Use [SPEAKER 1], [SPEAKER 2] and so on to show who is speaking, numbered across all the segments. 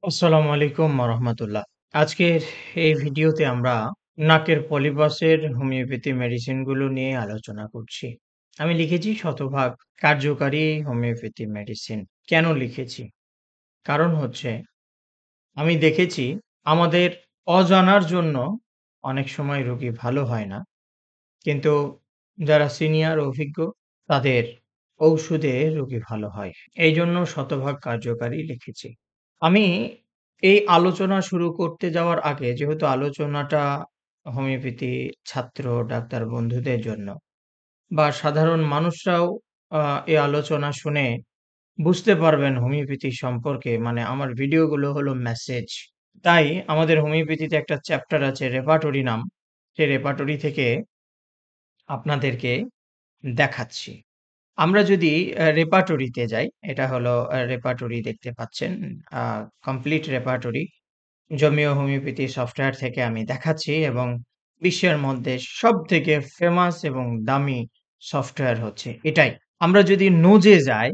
[SPEAKER 1] আসসালামু আলাইকুম রহমতুল্লাহ। আজকের এই ভিডিওতে আমরা নাকের পলিপাসের হোমিওপ্যাথি মেডিসিনগুলো নিয়ে আলোচনা করছি। আমি লিখেছি শতভাগ কার্যকারী হোমিওপ্যাথি মেডিসিন। কেন লিখেছি? কারণ হচ্ছে আমি দেখেছি আমাদের অজানার জন্য অনেক সময় রোগী ভালো হয় না। কিন্তু যারা সিনিয়র অভিজ্ঞ তাদের ঔষধে রোগী ভালো হয়। এইজন্য শতভাগ কার্যকারী লিখেছি। আমি এই আলোচনা শুরু করতে যাওয়ার আগে যেহেতু আলোচনাটা হোমিওপ্যাথি ছাত্র, ডাক্তার বন্ধুদের জন্য বা সাধারণ মানুষরাও আ এই আলোচনা শুনে বুঝতে পারবেন হোমিওপ্যাথি সম্পর্কে মানে আমার ভিডিওগুলো হলো মেসেজ। তাই আমাদের হোমিওপ্যাথিতে একটা চ্যাপ্টার আছে রেপার্টরি নাম। সেই রেপার্টরি থেকে আপনাদেরকে দেখাচ্ছি। আমরা যদি রেপার্টরিতে যাই, এটা হলো রেপার্টরি দেখতে পাচ্ছেন। A complete repertory. জমিও হোমিওপ্যাথি সফটওয়্যার থেকে আমি দেখাচ্ছি এবং বিশ্বের মধ্যে সবথেকে ফেমাস এবং দামি সফটওয়্যার হচ্ছে এটাই। আমরা যদি নোজে যাই,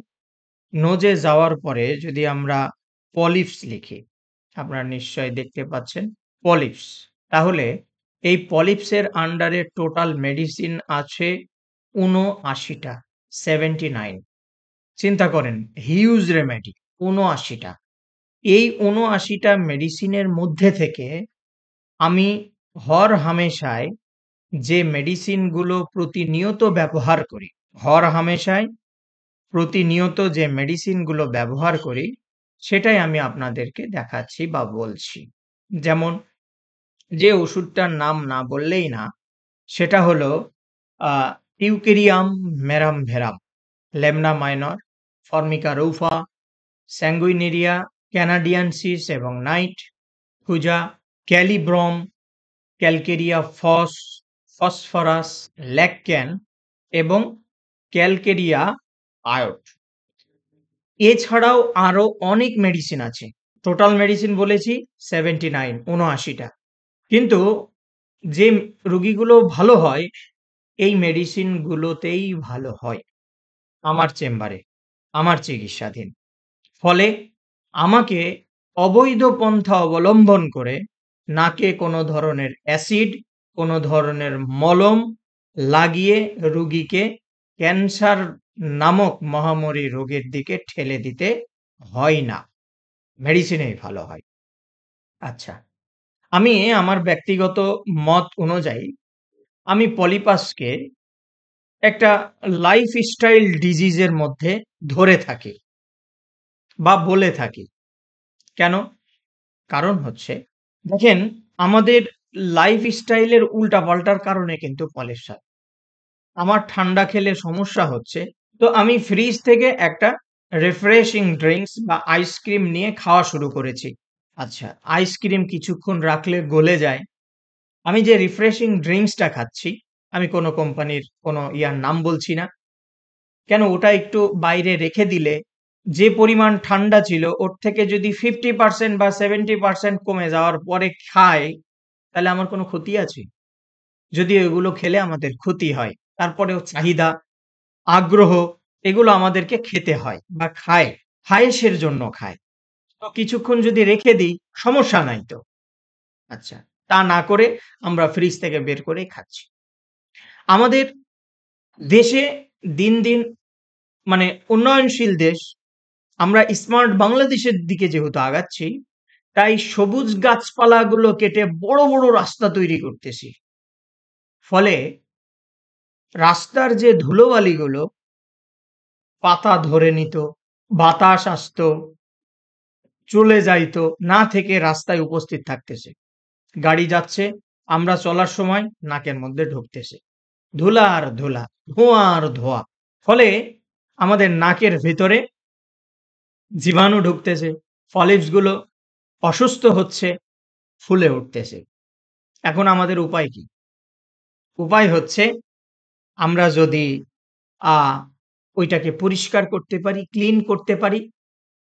[SPEAKER 1] নোজে যাওয়ার পরে যদি আমরা পলিপস লিখি, আপনারা নিশ্চয়ই দেখতে পাচ্ছেন পলিপস। তাহলে এই পলিপসের আন্ডারে টোটাল মেডিসিন আছে ৭৯ টা, 79। চিন্তা করেন হিউজ রেমেডি ৭৯ টা। এই ৭৯ টা মেডিসিনের মধ্যে থেকে আমি হরহামেশায় যে মেডিসিনগুলো প্রতিনিয়ত ব্যবহার করি, হরহামেশায় প্রতিনিয়ত যে মেডিসিনগুলো ব্যবহার করি, সেটাই আমি আপনাদেরকে দেখাচ্ছি বা বলছি। যেমন যে ওষুধটার নাম না বললেই না, সেটা হলো আ ইউকেরিয়াম মেরামভেরাম, লেমনা মাইনর, ফর্মিকা রৌফা, স্যাঙ্গুইনেরিয়া, ক্যানাডিয়ানসিস এবং নাইট, হুজা, ক্যালিব্রম, ক্যালকেরিয়া ফসফরাস, ল্যাকক্যান এবং ক্যালকেরিয়া আয়োড। এছাড়াও আরো অনেক মেডিসিন আছে। টোটাল মেডিসিন বলেছি 79, ৭৯ টা। কিন্তু যে রোগীগুলো ভালো হয়, এই মেডিসিনগুলোতেই ভালো হয়। আমার চেম্বারে, আমার চিকিৎসাধীন। ফলে আমাকে অবৈধ পন্থা অবলম্বন করে নাকে কোনো ধরনের অ্যাসিড, কোনো ধরনের মলম লাগিয়ে রুগীকে ক্যান্সার নামক মহামারী রোগের দিকে ঠেলে দিতে হয় না। মেডিসিনেই ভালো হয়। আচ্ছা, আমি আমার ব্যক্তিগত মত অনুযায়ী আমি পলিপাসকে একটা লাইফস্টাইল ডিজিজ এর মধ্যে ধরে থাকি বা বলে থাকি। কেন? কারণ হচ্ছে দেখেন আমাদের লাইফস্টাইলের উল্টাপাল্টার কারণে কিন্তু পলিপস হয়। আমার ঠান্ডা খেলে সমস্যা হচ্ছে, তো আমি ফ্রিজ থেকে একটা রিফ্রেশিং ড্রিংকস বা আইসক্রিম নিয়ে খাওয়া শুরু করেছি। আচ্ছা, আইসক্রিম কিছুক্ষণ রাখলে গলে যায়। আমি যে রিফ্রেশিং ড্রিংকসটা খাচ্ছি, আমি কোনো কোম্পানির কোনো ইয়ার নাম বলছি না। কেন ওটা একটু বাইরে রেখে দিলে যে পরিমাণ ঠান্ডা ছিল ওর থেকে যদি 50% বা 70% কমে যাওয়ার পরে খাই, তাহলে আমার কোনো ক্ষতি আছে? যদিও এগুলো খেলে আমাদের ক্ষতি হয়। তারপরেও চাহিদা, আগ্রহ এগুলো আমাদেরকে খেতে হয় বা খায়। খায়েশের জন্য খায়। তো কিছুক্ষণ যদি রেখে দিই সমস্যা নাই তো। আচ্ছা, তা না করে আমরা ফ্রিজ থেকে বের করেই খাচ্ছি। আমাদের দেশে দিন, দিন মানে উন্নয়নশীল দেশ, আমরা স্মার্ট বাংলাদেশের দিকে যেহেতু আগাচ্ছি, তাই সবুজ গাছপালাগুলো কেটে বড়, বড় রাস্তা তৈরি করতেছি। ফলে রাস্তার যে ধুলোবালিগুলো পাতা ধরে নিত, বাতাস আসতো, চলে যাইতো, না থেকে রাস্তায় উপস্থিত থাকতেছে। গাড়ি যাচ্ছে, আমরা চলার সময় নাকের মধ্যে ঢুকতেছে। ধুলা আর ধুলা, ধোঁয়া আর ধোঁয়া। ফলে আমাদের নাকের ভেতরে জীবাণু ঢুকতেছে, পলিপস গুলো অসুস্থ হচ্ছে, ফুলে উঠতেছে। এখন আমাদের উপায় কি? উপায় হচ্ছে আমরা যদি আ ওইটাকে পরিষ্কার করতে পারি, ক্লিন করতে পারি,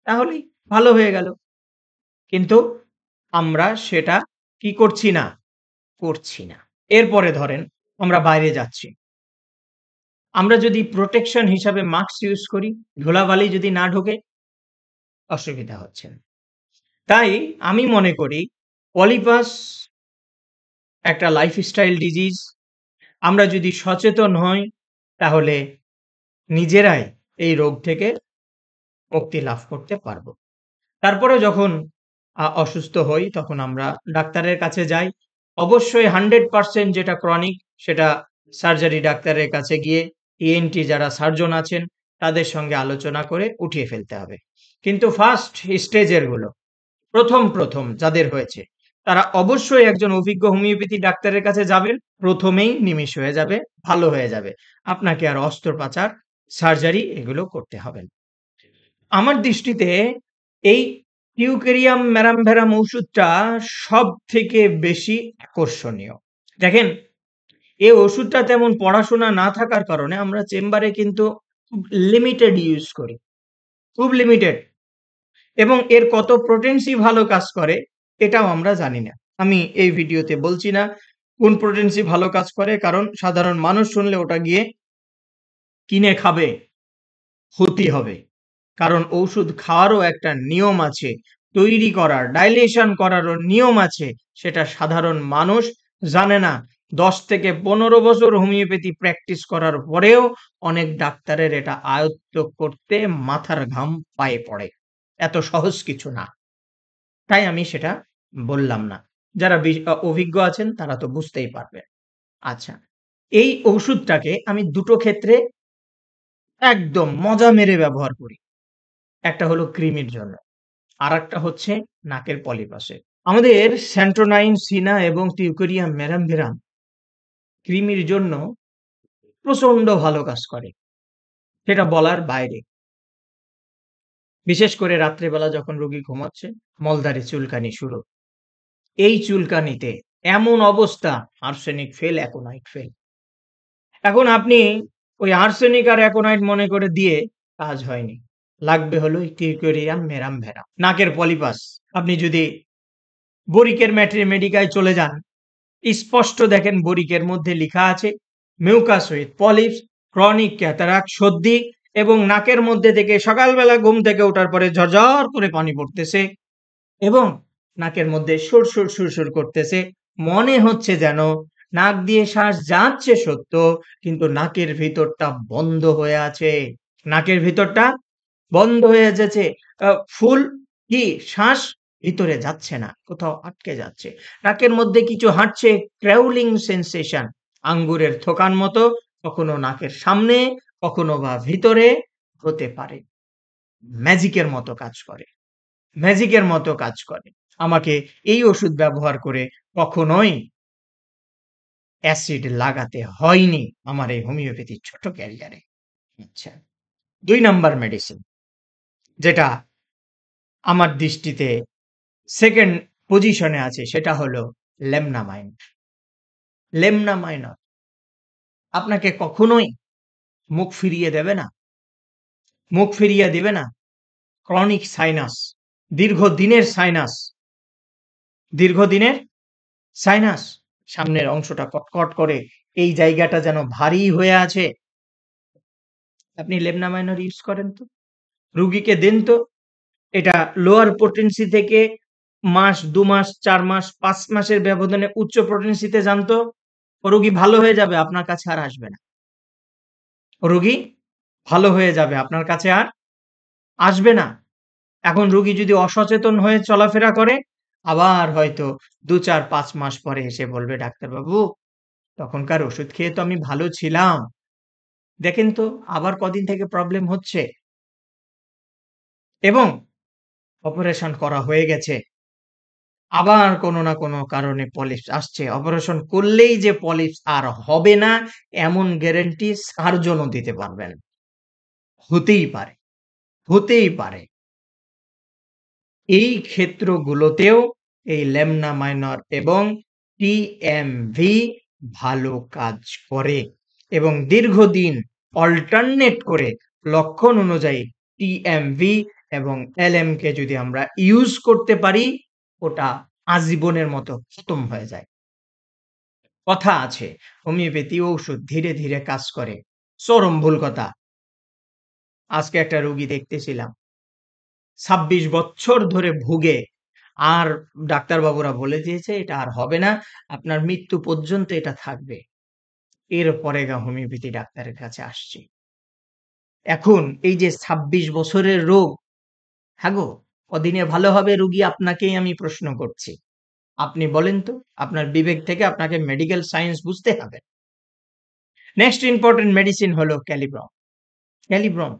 [SPEAKER 1] তাহলেই ভালো হয়ে গেল। কিন্তু আমরা সেটা কি করছি না? করছি না। এরপরে ধরেন আমরা বাইরে যাচ্ছি। আমরা যদি প্রোটেকশন হিসাবে মাস্ক ইউজ করি, ধুলাবালি যদি না ঢোকে, অসুবিধা হচ্ছে না। তাই আমি মনে করি পলিপাস একটা লাইফস্টাইল ডিজিজ। আমরা যদি সচেতন হই তাহলে নিজেরাই এই রোগ থেকে মুক্তি লাভ করতে পারবো। তারপরে যখন অসুস্থ হই তখন আমরা ডাক্তারের কাছে যাই। অবশ্যই 100% যেটা ক্রনিক সেটা সার্জারি ডাক্তারের কাছে গিয়ে ইএনটি যারা সার্জন আছেন তাদের সঙ্গে আলোচনা করে উঠিয়ে ফেলতে হবে। কিন্তু ফার্স্ট স্টেজের গুলো প্রথম যাদের হয়েছে তারা অবশ্যই একজন অভিজ্ঞ হোমিওপ্যাথি ডাক্তারের কাছে যাবেন। প্রথমেই নিমিষ হয়ে যাবে, ভালো হয়ে যাবে। আপনাকে আর অস্ত্রোপচার, সার্জারি এগুলো করতে হবে না। আমার দৃষ্টিতে এই টিউকেরিয়াম ম্যারামভেরাম ওষুধটা সবথেকে বেশি আকর্ষণীয়। দেখেন, এই ওষুধটা তেমন পড়াশোনা না থাকার কারণে আমরা চেম্বারে কিন্তু খুব লিমিটেড ইউজ করি। খুব লিমিটেড। এবং এর কত পোটেনসি ভালো কাজ করে এটাও আমরা জানি না। আমি এই ভিডিওতে বলছি না কোন পোটেনসি ভালো কাজ করে, কারণ সাধারণ মানুষ শুনলে ওটা গিয়ে কিনে খাবে, ক্ষতি হবে। কারণ ঔষধ খাওয়ারও একটা নিয়ম আছে, তৈরি করার, ডাইলেশন করারও নিয়ম আছে, সেটা সাধারণ মানুষ জানে না। 10 থেকে 15 বছর হোমিওপ্যাথি প্র্যাকটিস করার পরেও অনেক ডাক্তারের এটা আয়ত্ত করতে মাথার ঘাম পায়ে পড়ে। এত সহজ কিছু না। তাই আমি সেটা বললাম না। যারা অভিজ্ঞ আছেন তারা তো বুঝতেই পারবেন। আচ্ছা, এই ঔষুধটাকে আমি দুটো ক্ষেত্রে একদম মজা মেরে ব্যবহার করি। একটা হলো কৃমির জন্য, আরেকটা হচ্ছে নাকের পলিপাসে। আমাদের স্যান্টোনাইন, সিনা এবং টিউকেরিয়াম ম্যারামভেরাম কৃমির জন্য প্রচন্ড ভালো কাজ করে। সেটা বলার বাইরে। বিশেষ করে রাত্রেবেলা যখন রোগী ঘুমাচ্ছে, মলদ্বারে চুলকানি শুরু। এই চুলকানিতে এমন অবস্থা, আর্সেনিক ফেল, অ্যাকোনাইট ফেল। এখন আপনি ওই আর্সেনিক আর অ্যাকোনাইট মনে করে দিয়ে কাজ হয়নি। লাগবে হলো টিউকেরিয়াম ম্যারামভেরাম। নাকের পলিপাস আপনি যদি বরিকের মেডিকায় চলে যান, স্পষ্ট দেখেন বরিকের মধ্যে লিখা আছে mucus with polyps, chronic cataract, সর্দি এবং নাকের মধ্যে থেকে সকালবেলা ঘুম থেকে ওঠার পরে ঝরঝর করে পানি পড়তেছে এবং নাকের মধ্যে সুরসুর করতেছে। মনে হচ্ছে যেন নাক দিয়ে শ্বাস যাচ্ছে সত্য, কিন্তু নাকের ভিতরটা বন্ধ হয়ে আছে। নাকের ভিতরটা বন্ধ হয়ে যাচ্ছে। ফুল কি শ্বাস ভিতরে যাচ্ছে না, কোথাও আটকে যাচ্ছে। নাকের মধ্যে কিছু হাঁটছে, ক্রাউলিং সেন্সেশন, আঙ্গুরের থোকার মতো, কখনো নাকের সামনে, কখনো বা ভিতরে হতে পারে। ম্যাজিকের মতো কাজ করে, ম্যাজিকের মতো কাজ করে। আমাকে এই ওষুধ ব্যবহার করে কখনোই অ্যাসিড লাগাতে হয়নি আমার এই হোমিওপ্যাথির ছোট ক্যারিয়ারে। আচ্ছা, 2 নাম্বার মেডিসিন যেটা আমার দৃষ্টিতে সেকেন্ড পজিশনে আছে সেটা হলো লেমনামাইন। লেমনামাইনর আপনাকে কখনোই মুখ ফিরিয়ে দেবে না, মুখ ফিরিয়ে দিবে না। ক্রনিক সাইনাস, দীর্ঘদিনের সাইনাস, দীর্ঘদিনের সাইনাস, সামনের অংশটা কটকট করে, এই জায়গাটা যেন ভারী হয়ে আছে। আপনি লেমনামাইনর ইউজ করেন তো, রুগীকে দেন তো। এটা লোয়ার পোটেনসি থেকে মাস, 2 মাস, 4 মাস, 5 মাসের ব্যবধানে উচ্চ পোটেনসিতে যান তো। রোগী ভালো হয়ে যাবে, আপনার কাছে আর আসবে না। রোগী ভালো হয়ে যাবে, আপনার কাছে আর আসবে না। এখন রোগী যদি অসচেতন হয়ে চলাফেরা করে, আবার হয়তো 2, 4, 5 মাস পরে এসে বলবে, ডাক্তারবাবু তখনকার ওষুধ খেয়ে তো আমি ভালো ছিলাম। দেখেন তো আবার কদিন থেকে প্রবলেম হচ্ছে এবং অপারেশন করা হয়ে গেছে। আবার কোনো না কোনো কারণে পলিপস আসছে। অপারেশন করলেই যে পলিপস আর হবে না এমন গ্যারান্টি সার্জনও দিতে পারবেন। হতেই পারে, হতেই পারে। এই ক্ষেত্রগুলোতেও এই লেমনা মাইনর এবং টিএমভি ভালো কাজ করে এবং দীর্ঘদিন অল্টারনেট করে লক্ষণ অনুযায়ী টিএমভি এবং এলএমকে যদি আমরা ইউজ করতে পারি, ওটা আজীবনের মতো খতম হয়ে যায়। কথা আছে হোমিওপ্যাথি ঔষধ ধীরে ধীরে কাজ করে, চরম ভুল কথা। আজকে একটা রোগী দেখতেছিলাম 26 বছর ধরে ভুগে, আর ডাক্তারবাবুরা বলে দিয়েছে এটা আর হবে না। আপনার মৃত্যু পর্যন্ত এটা থাকবে। এরপরে হোমিওপ্যাথি ডাক্তারের কাছে আসছি। এখন এই যে ২৬ বছরের রোগ, হ্যাঁ গো, কদিনে ভালো হবে রোগী আপনাকেই আমি প্রশ্ন করছি। আপনি বলেন তো, আপনার বিবেক থেকে আপনাকে মেডিকেল সায়েন্স বুঝতে হবে। নেক্সট ইম্পোর্টেন্ট মেডিসিন হলো ক্যালিব্রম। ক্যালিব্রম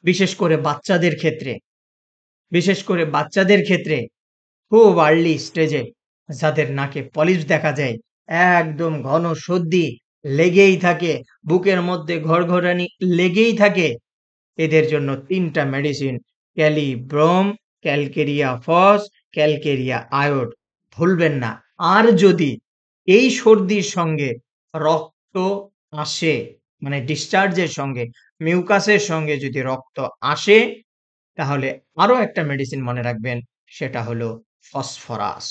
[SPEAKER 1] বিশেষ করে বাচ্চাদের ক্ষেত্রে, বিশেষ করে বাচ্চাদের ক্ষেত্রে খুব আর্লি স্টেজে যাদের নাকে পলিপ দেখা যায়, একদম ঘন সর্দি লেগেই থাকে, বুকের মধ্যে ঘড়ঘড়ানি লেগেই থাকে, এদের জন্য ৩ টা মেডিসিন ক্যালিব্রম, ক্যালকেরিয়া ফস, ক্যালকেরিয়া আয়োড, ভুলবেন না। আর যদি এই সর্দির সঙ্গে রক্ত আসে, মানে ডিসচার্জের সঙ্গে মিউকাসের সঙ্গে যদি রক্ত আসে, তাহলে আরো একটা মেডিসিন মনে রাখবেন, সেটা হলো ফসফরাস।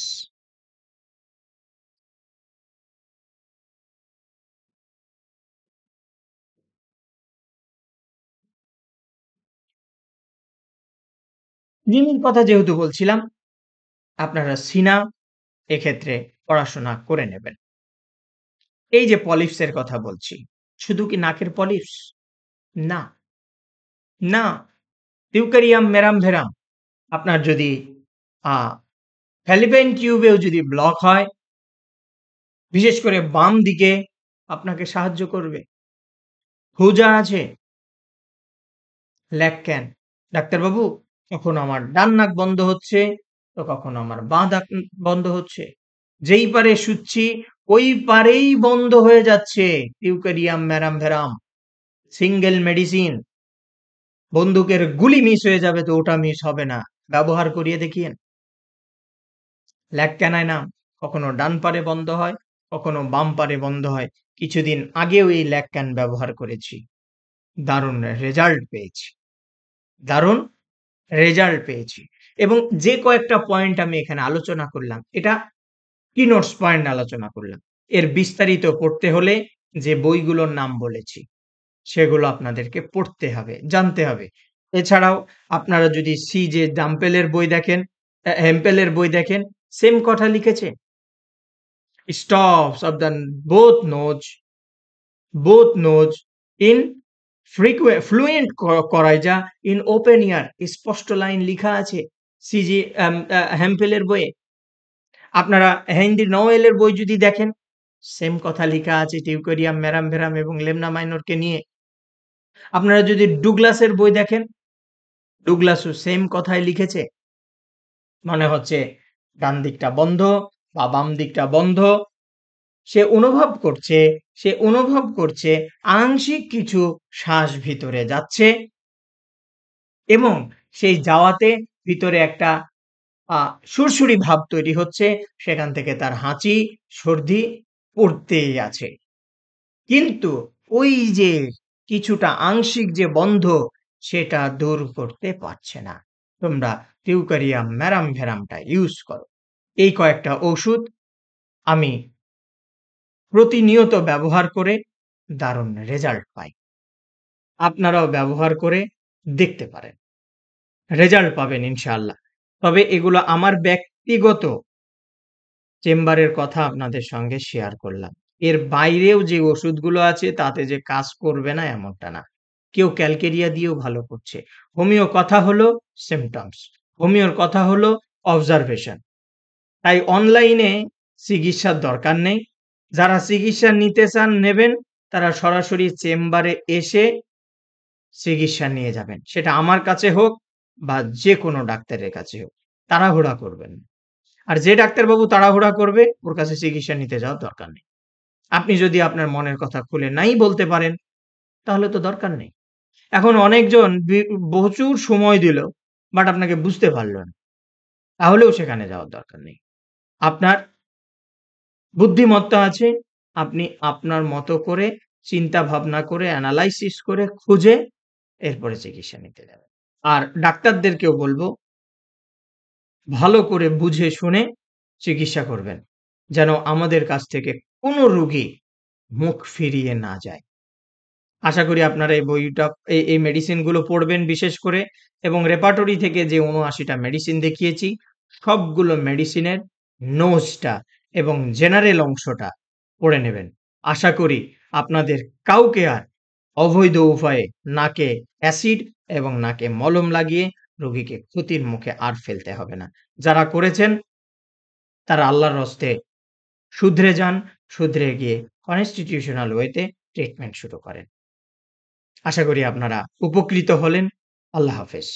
[SPEAKER 1] জিমের কথা যেহেতু বলছিলাম, আপনারা সিনা এক্ষেত্রে পড়াশোনা করে নেবেন। এই যে পলিপস এর কথা বলছি, শুধু কি নাকের পলিপস? না, না, টিউকারিয়াম মেরামভেরাম আপনার যদি আ ফ্যালিপাইন টিউবেও যদি ব্লক হয়, বিশেষ করে বাম দিকে, আপনাকে সাহায্য করবে। হুজা আছে, ল্যাকক্যান। ডাক্তারবাবু, কখনো আমার ডান নাক বন্ধ হচ্ছে, তো কখনো আমার বাঁ নাক বন্ধ হচ্ছে। যেই পারে শুচ্ছি, ওই পারেই বন্ধ হয়ে যাচ্ছে। টিউকারিয়াম মেরামভেরাম, সিঙ্গেল মেডিসিন। বন্দুকের গুলি মিস হয়ে যাবে তো ওটা মিস হবে না। ব্যবহার করিয়ে দেখিয়েন। ল্যাকক্যানায় নাম, কখনো ডান পারে বন্ধ হয়, কখনো বাম পারে বন্ধ হয়। কিছুদিন আগেও এই ল্যাকক্যান ব্যবহার করেছি। দারুণ রেজাল্ট পেয়েছি। দারুণ রেজাল্ট পেয়েছি। এবং যে কয়েকটা পয়েন্ট আমি এখানে আলোচনা করলাম, এটা কি নোটস পয়েন্ট আলোচনা করলাম। এর বিস্তারিত পড়তে হলে যে বইগুলোর নাম বলেছি, সেগুলো আপনাদেরকে পড়তে হবে, জানতে হবে। এছাড়াও আপনারা যদি সি.জে. ডাম্পেলের বই দেখেন, হেম্পেলের বই দেখেন, সেম কথা লিখেছে। stops of the both nodes in fluent করাই যা in open ear, স্পষ্ট লাইন লিখা আছে সি.জি. হেম্পেলের বইয়ে। আপনারা হেনরি নোয়েলের বই যদি দেখেন, সেম কথা লিখা আছে টিউকোরিয়াম মেরামভেরাম এবং লেমনা মাইনরকে নিয়ে। আপনারা যদি ডুগলাসের বই দেখেন, ডুগলাসও সেম কথাই লিখেছে। মনে হচ্ছে ডান দিকটা বন্ধ বা বাম দিকটা বন্ধ। সে অনুভব করছে আংশিক কিছু শ্বাস ভিতরে যাচ্ছে এবং সেই যাওয়াতে ভিতরে একটা সুরসুরি ভাব তৈরি হচ্ছে। সেখান থেকে তার হাঁচি, সর্দি পড়তেই আছে। কিন্তু ওই যে কিছুটা আংশিক যে বন্ধ, সেটা দূর করতে পারছে না। তোমরা টিউকারিয়াম মেরামভেরামটা ইউজ করো। এই কয়েকটা ওষুধ আমি প্রতিনিয়ত ব্যবহার করে দারুণ রেজাল্ট পাই। আপনারাও ব্যবহার করে দেখতে পারেন। রেজাল্ট পাবেন ইনশাআল্লাহ। তবে এগুলো আমার ব্যক্তিগত চেম্বারের কথা আপনাদের সঙ্গে শেয়ার করলাম। এর বাইরেও যে ওষুধগুলো আছে তাতে যে কাজ করবে না এমনটা না। কেউ ক্যালকেরিয়া দিয়েও ভালো করছে। হোমিও কথা হলো সিম্পটমস। হোমিওর কথা হলো অবজারভেশন। তাই অনলাইনে চিকিৎসার দরকার নেই। যারা চিকিৎসা নিতে চান নেবেন, তারা সরাসরি চেম্বারে এসে চিকিৎসা নিয়ে যাবেন। সেটা আমার কাছে হোক বা যেকোনো ডাক্তারের কাছে হোক। তাড়াহুড়া করবেন না। আর যে ডাক্তারবাবু তাড়াহুড়া করবে, ওর কাছে চিকিৎসা নিতে যাওয়ার দরকার নেই। আপনি যদি আপনার মনের কথা খুলে নাই বলতে পারেন, তাহলে তো দরকার নেই। এখন অনেকজন প্রচুর সময় দিল, বাট আপনাকে বুঝতে পারল না। তাহলেও সেখানে যাওয়ার দরকার নেই। আপনার বুদ্ধিমত্তা আছে, আপনি আপনার মতো করে চিন্তা ভাবনা করে এনালাইসিস করে খুঁজে এরপরে চিকিৎসা নিতে যাবেন। আর ডাক্তারদেরকেও বলবো, ভালো করে বুঝে শুনে চিকিৎসা করবেন। যেন আমাদের কাছ থেকে কোনো রোগী মুখ ফিরিয়ে না যায়। আশা করি আপনারা এই বইটা এই মেডিসিনগুলো পড়বেন বিশেষ করে এবং রেপার্টরি থেকে যে ৭৯ টা মেডিসিন দেখিয়েছি, সবগুলো মেডিসিনের নোজটা এবং জেনারেল অংশটা পড়ে নেবেন। আশা করি আপনাদের কাউকে আর অবৈধ উপায়ে নাকে অ্যাসিড এবং নাকে মলম লাগিয়ে রোগীকে ক্ষতির মুখে আর ফেলতে হবে না। যারা করেছেন তারা আল্লাহর হস্তে শুধরে যান, শুধরে গিয়ে কনস্টিটিউশনাল ওয়েতে ট্রিটমেন্ট শুরু করেন। আশা করি আপনারা উপকৃত হলেন। আল্লাহ হাফেজ।